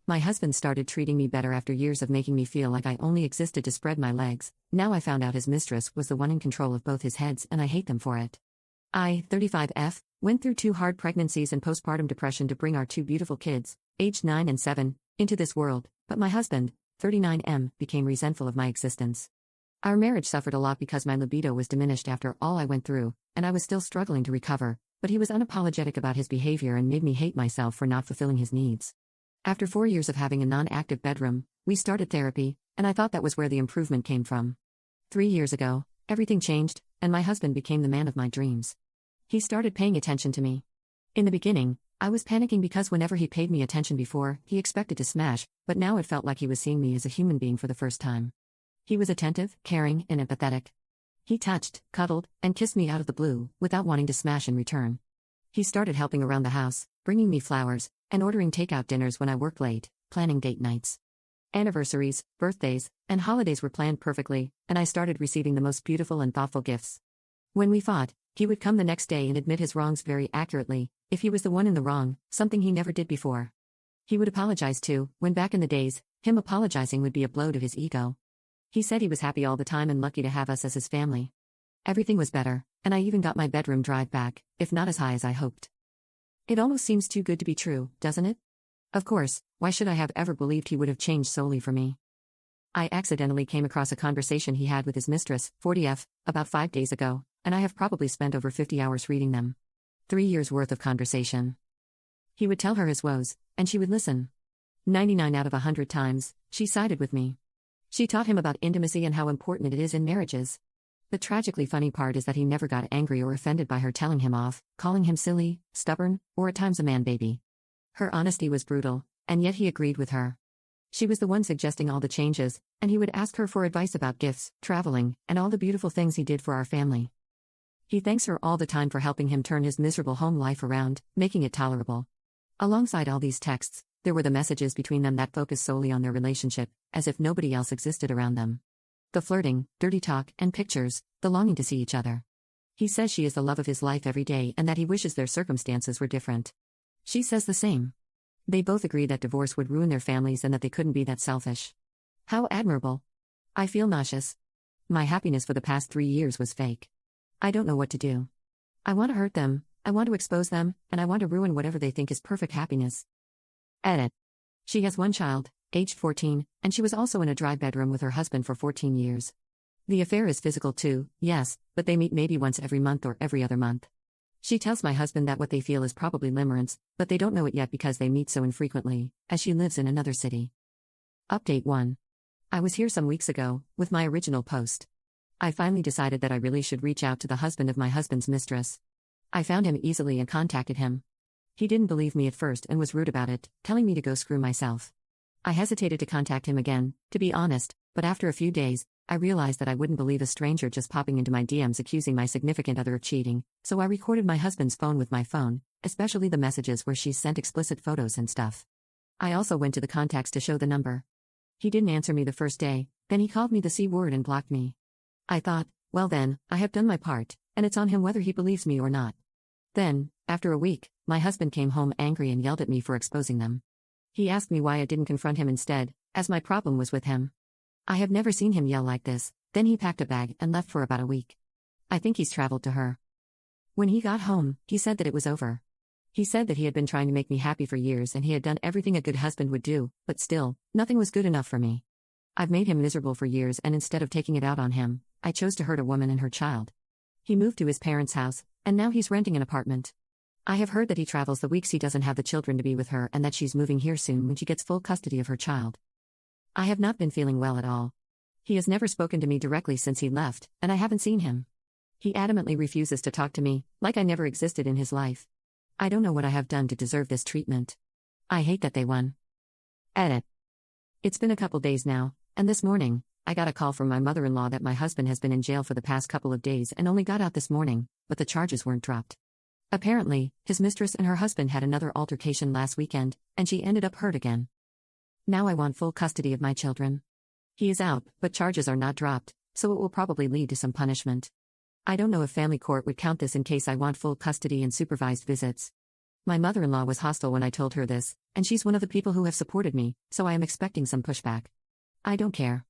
My husband started treating me better after years of making me feel like I only existed to spread my legs. Now I found out his mistress was the one in control of both his heads, and I hate them for it. I, 35F, went through 2 hard pregnancies and postpartum depression to bring our 2 beautiful kids, aged 9 and 7, into this world, but my husband, 39M, became resentful of my existence. Our marriage suffered a lot because my libido was diminished after all I went through, and I was still struggling to recover, but he was unapologetic about his behavior and made me hate myself for not fulfilling his needs. After 4 years of having a non-active bedroom, we started therapy, and I thought that was where the improvement came from. 3 years ago, everything changed, and my husband became the man of my dreams. He started paying attention to me. In the beginning, I was panicking because whenever he paid me attention before, he expected to smash, but now it felt like he was seeing me as a human being for the first time. He was attentive, caring, and empathetic. He touched, cuddled, and kissed me out of the blue, without wanting to smash in return. He started helping around the house, bringing me flowers, and ordering takeout dinners when I worked late, planning date nights. Anniversaries, birthdays, and holidays were planned perfectly, and I started receiving the most beautiful and thoughtful gifts. When we fought, he would come the next day and admit his wrongs very accurately, if he was the one in the wrong, something he never did before. He would apologize too, when back in the days, him apologizing would be a blow to his ego. He said he was happy all the time and lucky to have us as his family. Everything was better, and I even got my bedroom drive back, if not as high as I hoped. It almost seems too good to be true, doesn't it? Of course, why should I have ever believed he would have changed solely for me? I accidentally came across a conversation he had with his mistress, 40F, about 5 days ago, and I have probably spent over 50 hours reading them. 3 years worth of conversation. He would tell her his woes, and she would listen. 99 out of 100 times, she sided with me. She taught him about intimacy and how important it is in marriages. The tragically funny part is that he never got angry or offended by her telling him off, calling him silly, stubborn, or at times a man-baby. Her honesty was brutal, and yet he agreed with her. She was the one suggesting all the changes, and he would ask her for advice about gifts, traveling, and all the beautiful things he did for our family. He thanks her all the time for helping him turn his miserable home life around, making it tolerable. Alongside all these texts, there were the messages between them that focused solely on their relationship, as if nobody else existed around them. The flirting, dirty talk, and pictures, the longing to see each other. He says she is the love of his life every day and that he wishes their circumstances were different. She says the same. They both agree that divorce would ruin their families and that they couldn't be that selfish. How admirable. I feel nauseous. My happiness for the past 3 years was fake. I don't know what to do. I want to hurt them, I want to expose them, and I want to ruin whatever they think is perfect happiness. Edit. She has 1 child, aged 14, and she was also in a dry bedroom with her husband for 14 years. The affair is physical too, yes, but they meet maybe once every month or every other month. She tells my husband that what they feel is probably limerence, but they don't know it yet because they meet so infrequently, as she lives in another city. Update 1. I was here some weeks ago, with my original post. I finally decided that I really should reach out to the husband of my husband's mistress. I found him easily and contacted him. He didn't believe me at first and was rude about it, telling me to go screw myself. I hesitated to contact him again, to be honest, but after a few days, I realized that I wouldn't believe a stranger just popping into my DMs accusing my significant other of cheating, so I recorded my husband's phone with my phone, especially the messages where she sent explicit photos and stuff. I also went to the contacts to show the number. He didn't answer me the first day, then he called me the C word and blocked me. I thought, well then, I have done my part, and it's on him whether he believes me or not. Then, after a week, my husband came home angry and yelled at me for exposing them. He asked me why I didn't confront him instead, as my problem was with him. I have never seen him yell like this. Then he packed a bag and left for about a week. I think he's traveled to her. When he got home, he said that it was over. He said that he had been trying to make me happy for years and he had done everything a good husband would do, but still, nothing was good enough for me. I've made him miserable for years and instead of taking it out on him, I chose to hurt a woman and her child. He moved to his parents' house, and now he's renting an apartment. I have heard that he travels the weeks he doesn't have the children to be with her and that she's moving here soon when she gets full custody of her child. I have not been feeling well at all. He has never spoken to me directly since he left, and I haven't seen him. He adamantly refuses to talk to me, like I never existed in his life. I don't know what I have done to deserve this treatment. I hate that they won. Edit. It's been a couple days now, and this morning, I got a call from my mother-in-law that my husband has been in jail for the past couple of days and only got out this morning, but the charges weren't dropped. Apparently, his mistress and her husband had another altercation last weekend, and she ended up hurt again. Now I want full custody of my children. He is out, but charges are not dropped, so it will probably lead to some punishment. I don't know if family court would count this in case I want full custody and supervised visits. My mother-in-law was hostile when I told her this, and she's one of the people who have supported me, so I am expecting some pushback. I don't care.